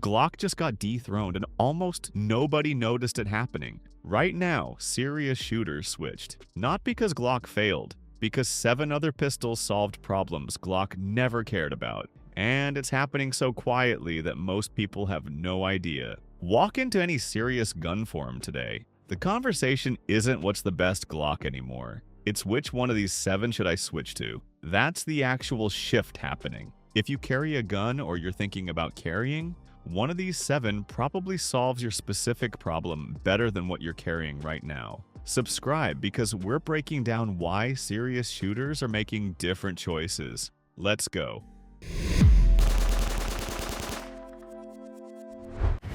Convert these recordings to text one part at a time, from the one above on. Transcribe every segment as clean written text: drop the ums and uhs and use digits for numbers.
Glock just got dethroned and almost nobody noticed it happening. Right now, serious shooters switched. Not because Glock failed, because 7 other pistols solved problems Glock never cared about. And it's happening so quietly that most people have no idea. Walk into any serious gun forum today. The conversation isn't what's the best Glock anymore. It's which one of these 7 should I switch to. That's the actual shift happening. If you carry a gun or you're thinking about carrying, one of these 7 probably solves your specific problem better than what you're carrying right now. Subscribe because we're breaking down why serious shooters are making different choices. Let's go.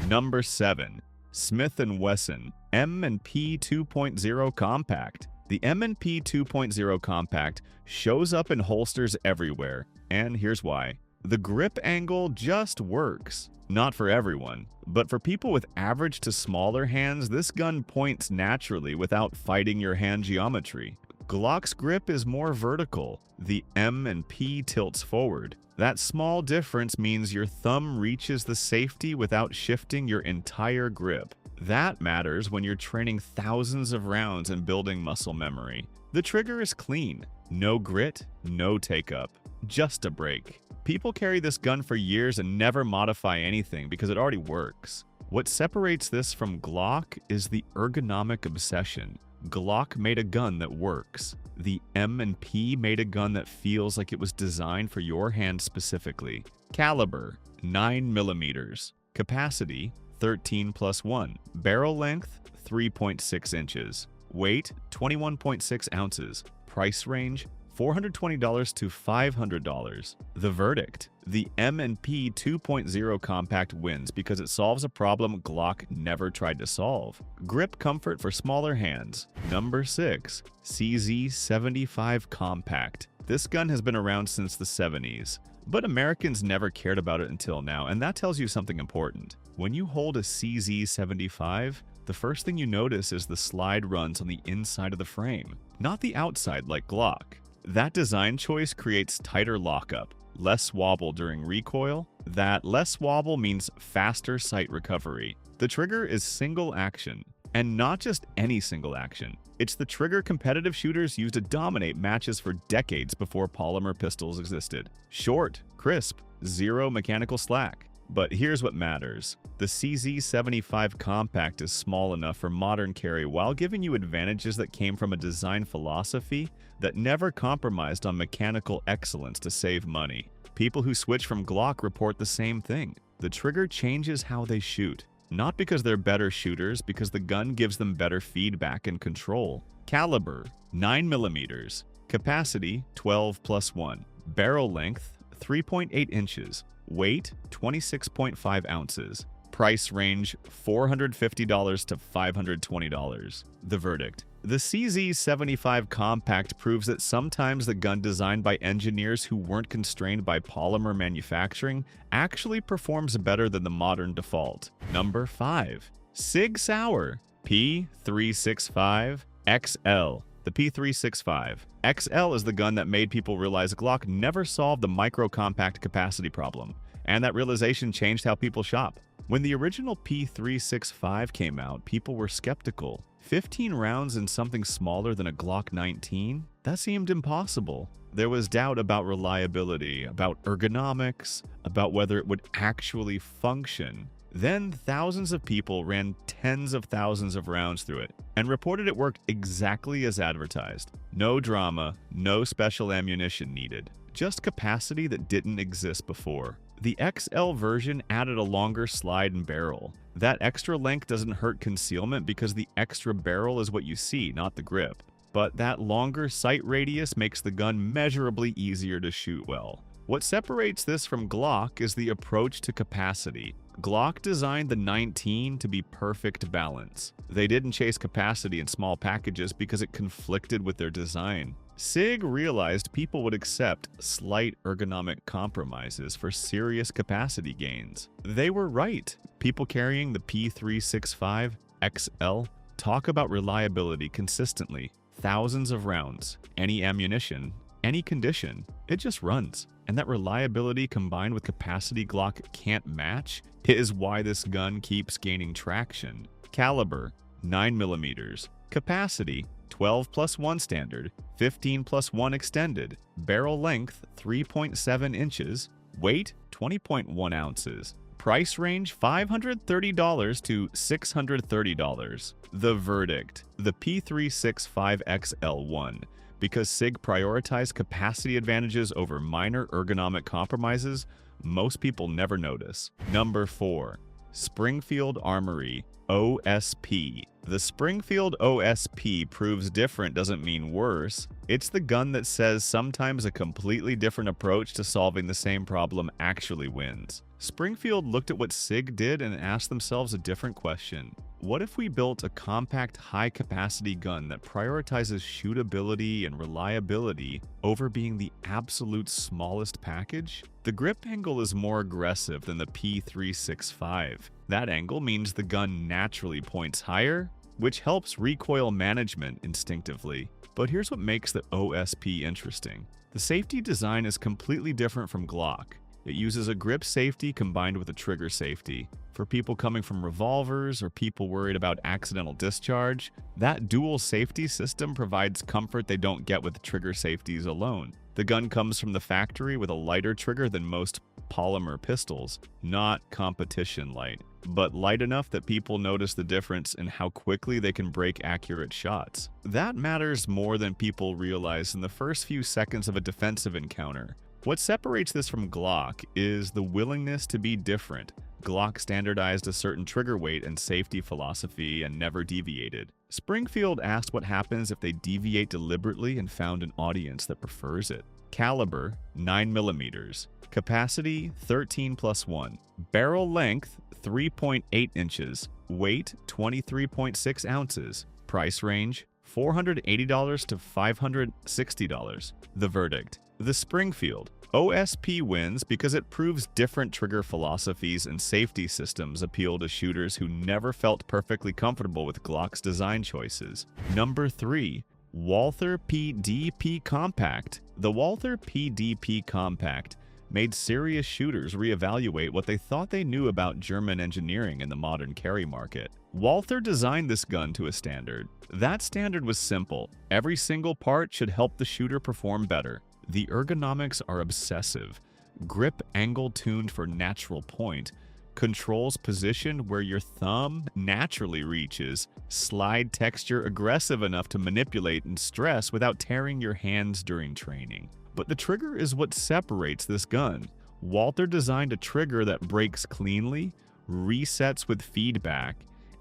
Number 7. Smith Wesson M&P 2.0 Compact. The M&P 2.0 Compact shows up in holsters everywhere, and here's why. The grip angle just works. Not for everyone, but for people with average to smaller hands, this gun points naturally without fighting your hand geometry. Glock's grip is more vertical. The M&P tilts forward. That small difference means your thumb reaches the safety without shifting your entire grip. That matters when you're training thousands of rounds and building muscle memory. The trigger is clean. No grit, no take-up. Just a break. People carry this gun for years and never modify anything because it already works. What separates this from Glock is the ergonomic obsession. Glock made a gun that works. The M&P made a gun that feels like it was designed for your hand specifically. Caliber, 9mm. Capacity, 13+1. Barrel length, 3.6 inches. Weight, 21.6 ounces. Price range, $420 to $500. The verdict: the M&P 2.0 Compact wins because it solves a problem Glock never tried to solve. Grip comfort for smaller hands. Number 6. CZ75 Compact. This gun has been around since the 70s, but Americans never cared about it until now, and that tells you something important. When you hold a CZ75, the first thing you notice is the slide runs on the inside of the frame, not the outside like Glock. That design choice creates tighter lockup, less wobble during recoil. That less wobble means faster sight recovery. The trigger is single action, and not just any single action. It's the trigger competitive shooters used to dominate matches for decades before polymer pistols existed. Short, crisp, zero mechanical slack. But here's what matters. The CZ75 Compact is small enough for modern carry while giving you advantages that came from a design philosophy that never compromised on mechanical excellence to save money. People who switch from Glock report the same thing. The trigger changes how they shoot. Not because they're better shooters, because the gun gives them better feedback and control. Caliber, 9mm. Capacity, 12+1. Barrel length, 3.8 inches. Weight, 26.5 ounces. Price range, $450 to $520. The verdict: the CZ75 Compact proves that sometimes the gun designed by engineers who weren't constrained by polymer manufacturing actually performs better than the modern default. Number 5. SIG SAUER P365 XL. The P365 XL is the gun that made people realize Glock never solved the micro-compact capacity problem, and that realization changed how people shop. When the original P365 came out, people were skeptical. 15 rounds in something smaller than a Glock 19? That seemed impossible. There was doubt about reliability, about ergonomics, about whether it would actually function. Then thousands of people ran tens of thousands of rounds through it and reported it worked exactly as advertised. No drama, no special ammunition needed, just capacity that didn't exist before. The XL version added a longer slide and barrel. That extra length doesn't hurt concealment because the extra barrel is what you see, not the grip. But that longer sight radius makes the gun measurably easier to shoot well. What separates this from Glock is the approach to capacity. Glock designed the 19 to be perfect balance. They didn't chase capacity in small packages because it conflicted with their design. SIG realized people would accept slight ergonomic compromises for serious capacity gains. They were right. People carrying the P365 XL talk about reliability consistently. Thousands of rounds, any ammunition, any condition. It just runs. And that reliability combined with capacity Glock can't match is why this gun keeps gaining traction. Caliber 9mm. Capacity 12+1 standard, 15+1 extended. Barrel length 3.7 inches. Weight 20.1 ounces. Price range $530 to $630. The verdict: the P365XL1. Because SIG prioritized capacity advantages over minor ergonomic compromises, most people never notice. Number 4. Springfield Armory OSP. The Springfield OSP proves different doesn't mean worse. It's the gun that says sometimes a completely different approach to solving the same problem actually wins. Springfield looked at what SIG did and asked themselves a different question. What if we built a compact, high-capacity gun that prioritizes shootability and reliability over being the absolute smallest package? The grip angle is more aggressive than the P365. That angle means the gun naturally points higher, which helps recoil management instinctively. But here's what makes the OSP interesting. The safety design is completely different from Glock. It uses a grip safety combined with a trigger safety. For people coming from revolvers or people worried about accidental discharge, that dual safety system provides comfort they don't get with trigger safeties alone. The gun comes from the factory with a lighter trigger than most polymer pistols, not competition light, but light enough that people notice the difference in how quickly they can break accurate shots. That matters more than people realize in the first few seconds of a defensive encounter. What separates this from Glock is the willingness to be different. Glock standardized a certain trigger weight and safety philosophy and never deviated. Springfield asked what happens if they deviate deliberately and found an audience that prefers it. Caliber 9mm. Capacity 13+1. Barrel length 3.8 inches. Weight 23.6 ounces. Price range $480 to $560. The verdict: the Springfield OSP wins because it proves different trigger philosophies and safety systems appeal to shooters who never felt perfectly comfortable with Glock's design choices. Number 3. Walther PDP Compact. The Walther PDP Compact made serious shooters reevaluate what they thought they knew about German engineering in the modern carry market. Walther designed this gun to a standard. That standard was simple. Every single part should help the shooter perform better. The ergonomics are obsessive. Grip angle tuned for natural point. Controls positioned where your thumb naturally reaches. Slide texture aggressive enough to manipulate and stress without tearing your hands during training. But the trigger is what separates this gun. Walther designed a trigger that breaks cleanly, resets with feedback,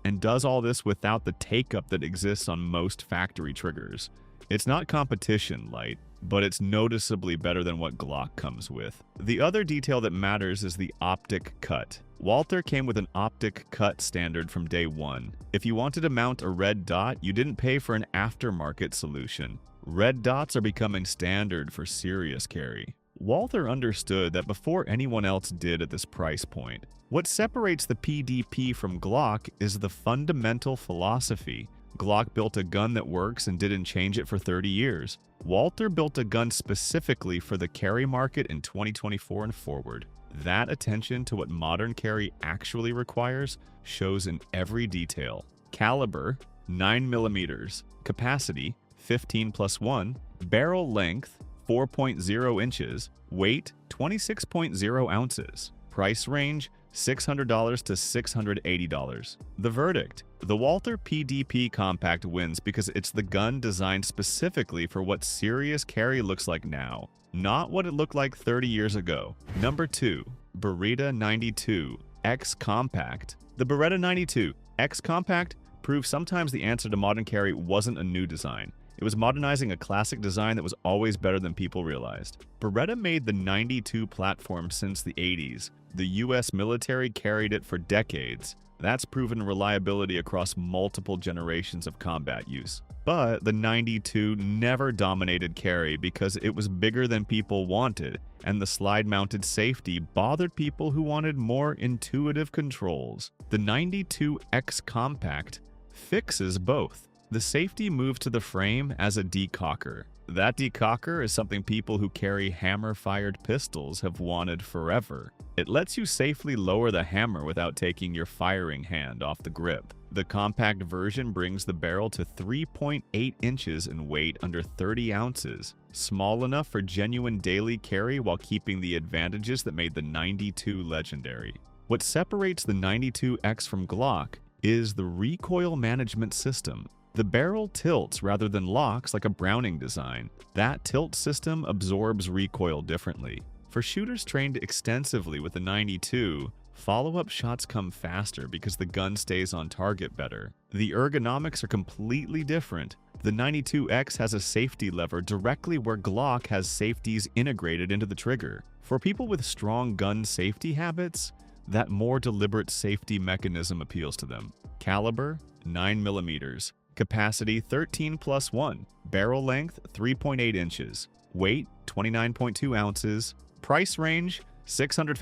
and does all this without the take-up that exists on most factory triggers. It's not competition light, but it's noticeably better than what Glock comes with. The other detail that matters is the optic cut. Walther came with an optic cut standard from day one. If you wanted to mount a red dot, you didn't pay for an aftermarket solution. Red dots are becoming standard for serious carry. Walther understood that before anyone else did at this price point. What separates the PDP from Glock is the fundamental philosophy. Glock built a gun that works and didn't change it for 30 years. Walther built a gun specifically for the carry market in 2024 and forward. That attention to what modern carry actually requires shows in every detail. Caliber 9mm. Capacity 15+1. Barrel length 4.0 inches. Weight 26.0 ounces. Price range $600 to $680. The verdict: the Walther PDP Compact wins because it's the gun designed specifically for what serious carry looks like now, not what it looked like 30 years ago. Number 2. BERETTA 92 X Compact. The BERETTA 92 X Compact proved sometimes the answer to modern carry wasn't a new design. It was modernizing a classic design that was always better than people realized. BERETTA made the 92 platform since the 80s. The US military carried it for decades. That's proven reliability across multiple generations of combat use. But the 92 never dominated carry because it was bigger than people wanted, and the slide-mounted safety bothered people who wanted more intuitive controls. The 92X Compact fixes both. The safety moved to the frame as a decocker. That decocker is something people who carry hammer-fired pistols have wanted forever. It lets you safely lower the hammer without taking your firing hand off the grip. The compact version brings the barrel to 3.8 inches in weight, under 30 ounces, small enough for genuine daily carry while keeping the advantages that made the 92 legendary. What separates the 92X from Glock is the recoil management system. The barrel tilts rather than locks like a Browning design. That tilt system absorbs recoil differently. For shooters trained extensively with the 92, follow-up shots come faster because the gun stays on target better. The ergonomics are completely different. The 92X has a safety lever directly where Glock has safeties integrated into the trigger. For people with strong gun safety habits, that more deliberate safety mechanism appeals to them. Caliber, 9mm. Capacity 13+1, barrel length 3.8 inches, weight 29.2 ounces, price range $650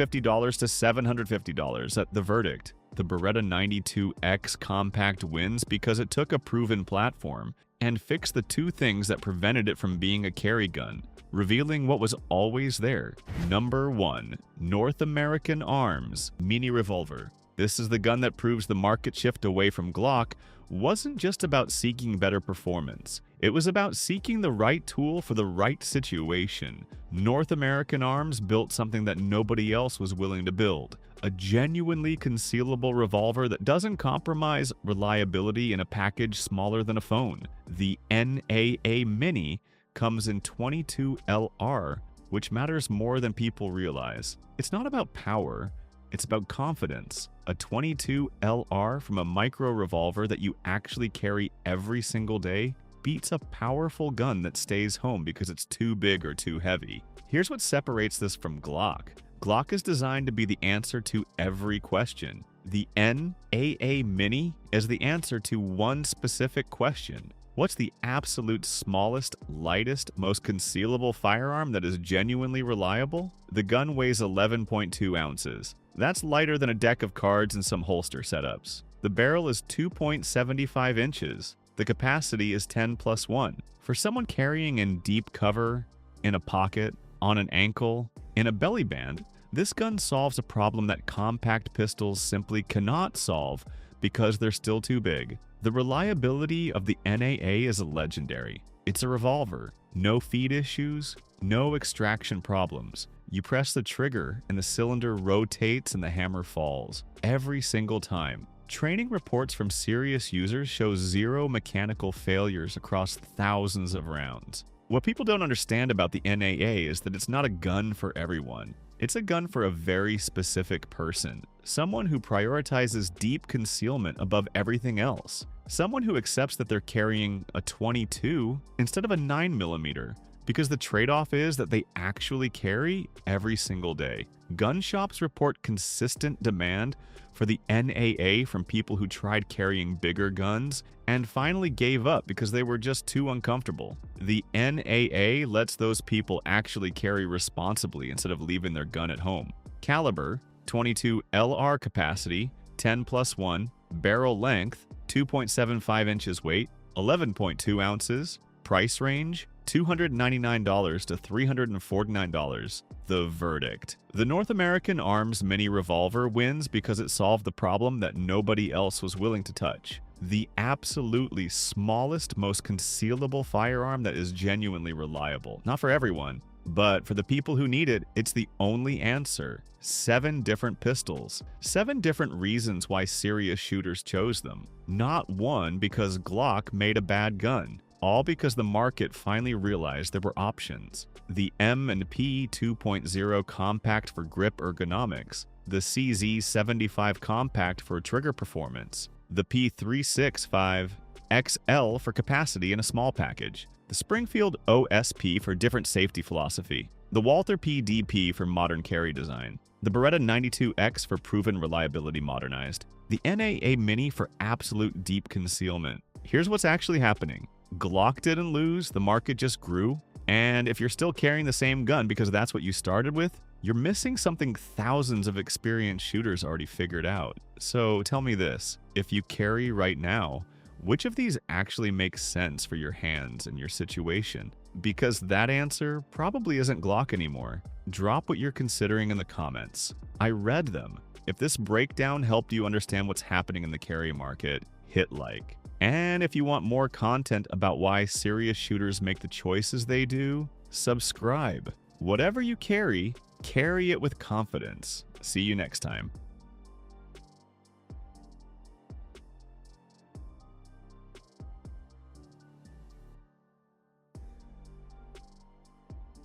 to $750 at the verdict. The BERETTA 92X compact wins because it took a proven platform and fixed the two things that prevented it from being a carry gun, revealing what was always there. Number 1, North American Arms Mini Revolver. This is the gun that proves the market shift away from Glock wasn't just about seeking better performance. It was about seeking the right tool for the right situation. North American Arms built something that nobody else was willing to build. A genuinely concealable revolver that doesn't compromise reliability in a package smaller than a phone. The NAA Mini comes in 22 LR, which matters more than people realize. It's not about power, it's about confidence. A 22 LR from a micro revolver that you actually carry every single day beats a powerful gun that stays home because it's too big or too heavy. Here's what separates this from Glock. Glock is designed to be the answer to every question. The NAA Mini is the answer to one specific question. What's the absolute smallest, lightest, most concealable firearm that is genuinely reliable? The gun weighs 11.2 ounces. That's lighter than a deck of cards and some holster setups. The barrel is 2.75 inches. The capacity is 10+1. For someone carrying in deep cover, in a pocket, on an ankle, in a belly band, this gun solves a problem that compact pistols simply cannot solve because they're still too big. The reliability of the NAA is legendary. It's a revolver. No feed issues, no extraction problems. You press the trigger and the cylinder rotates and the hammer falls. Every single time. Training reports from serious users show 0 mechanical failures across thousands of rounds. What people don't understand about the NAA is that it's not a gun for everyone. It's a gun for a very specific person. Someone who prioritizes deep concealment above everything else. Someone who accepts that they're carrying a 22 instead of a 9mm, because the trade-off is that they actually carry every single day. Gun shops report consistent demand for the NAA from people who tried carrying bigger guns and finally gave up because they were just too uncomfortable. The NAA lets those people actually carry responsibly instead of leaving their gun at home. Caliber, 22 LR capacity, 10+1, barrel length, 2.75 inches weight, 11.2 ounces, price range, $299 to $349. The verdict. The North American Arms Mini Revolver wins because it solved the problem that nobody else was willing to touch. The absolutely smallest, most concealable firearm that is genuinely reliable. Not for everyone, but for the people who need it, it's the only answer. 7 different pistols. 7 different reasons why serious shooters chose them. Not one because Glock made a bad gun. All because the market finally realized there were options. The M&P 2.0 compact for grip ergonomics, the CZ75 compact for trigger performance, the P365 XL for capacity in a small package, the Springfield OSP for different safety philosophy, the Walther PDP for modern carry design, the BERETTA 92X for proven reliability modernized, the NAA Mini for absolute deep concealment. Here's what's actually happening. Glock didn't lose, the market just grew, and if you're still carrying the same gun because that's what you started with, you're missing something thousands of experienced shooters already figured out. So tell me this, if you carry right now, Which of these actually makes sense for your hands and your situation? Because that answer probably isn't Glock anymore. Drop what you're considering in the comments. I read them. If this breakdown helped you understand what's happening in the carry market, hit like. And if you want more content about why serious shooters make the choices they do, subscribe. Whatever you carry, carry it with confidence. See you next time.